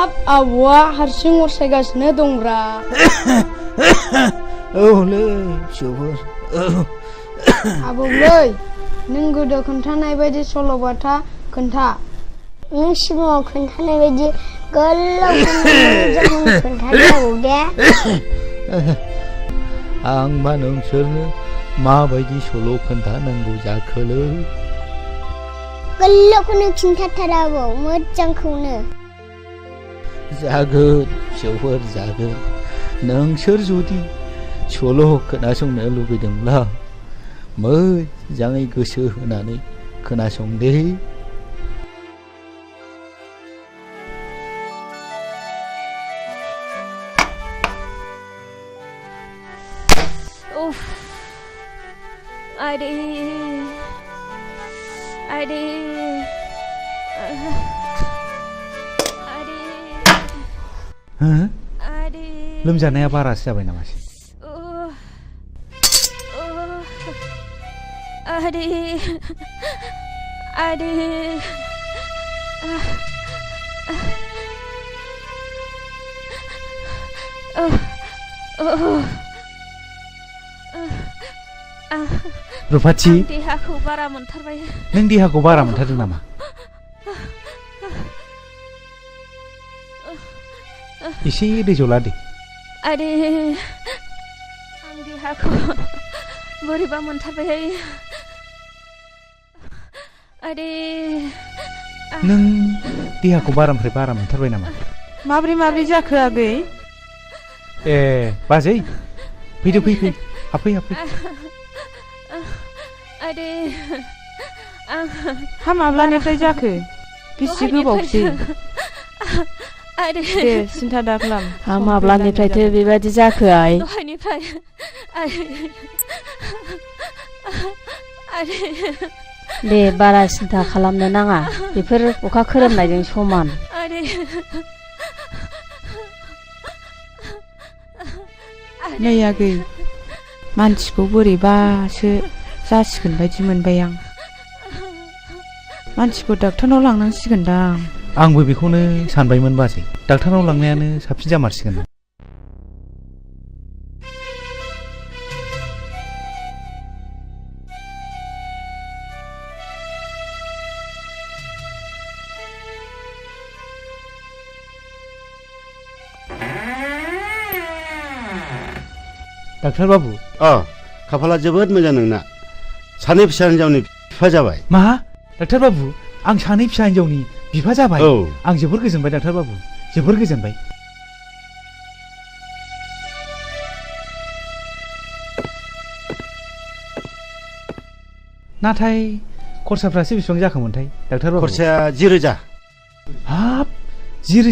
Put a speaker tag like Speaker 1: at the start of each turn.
Speaker 1: हाब आबौआ हारसिं अरसायगासिनो दंब्रा
Speaker 2: औलै फिसौफोर
Speaker 1: आबौलै नों गोदो खोन्थानाय बायदि सल'बाथा खोन्था
Speaker 3: नों सिगाङाव खोन्थानाय बायदि गोलाव खोन्थादो आबौ दे
Speaker 2: आंबा नोंसोरनो माबायदि सल' खोन्थानांगौ जाखोलै
Speaker 3: गोलावखौनो खिन्थाथार आबौ मोजांखौनो
Speaker 2: जागोन फिसौफोर जागोन नोंसोर जुदि सल' खोनासंनो लुबैदोंब्ला मोजाङै गोसो होनानै खोनासंदे
Speaker 4: Adi Adi Adi Adi
Speaker 5: लोमजानाया बारासो जाबाय नामासै
Speaker 4: Adi Adi
Speaker 5: रुफाथि
Speaker 4: देहाखौ बारा मोनथारबाय
Speaker 5: नों देहाखौ बारा मोनथारदों नामा एसे दै जला दे
Speaker 4: आदे आं देहाखौ बोरैबा मोनथारबाय आदे
Speaker 5: नों देहाखौ बारानिफ्राय बारा मोनथारबाय नामा
Speaker 6: माब्रै जाखो आगै
Speaker 5: ए बाजै फैदो फै हाबफै
Speaker 4: आदे
Speaker 6: हा माब्लानिफ्राय जाखो बेसे गोबावसै दे सिन्था दाखालाम
Speaker 7: हा माब्लानिफ्रायथो बेबायदि जाखो आइ
Speaker 4: दहायनिफ्राय
Speaker 7: दे बारा सिन्था खालामनो नाङा बेफोर अखा खोरोमनायजों समान
Speaker 6: नै आगै मानसिखौ बोरैबासो जासिगोन बायदि मोनबाय आं मानसिखौ डाक्टारनाव लांनांसिगोनदां
Speaker 5: आंबो बेखौनो सानबायमोन बाजै डाक्टारनाव लांनायानो साबसिन जामारसिगोन डाक्टार बाबु
Speaker 8: खाफाला जोबोद मोजां नोंना सानै फिसा हिनजावनि बिफा जाबाय
Speaker 5: मा डाक्टार बाबु आं सानै फिसा हिनजावनि बिफा जाबाय आं जोबोर गोजोनबाय डाक्टार बाबु जोबोर गोजोनबाय नाथाय खरसाफ्रासो बेसेबां जाखोमोनथाय डाक्टार बाबु
Speaker 8: खरसाया 10,000
Speaker 5: हाब 10,000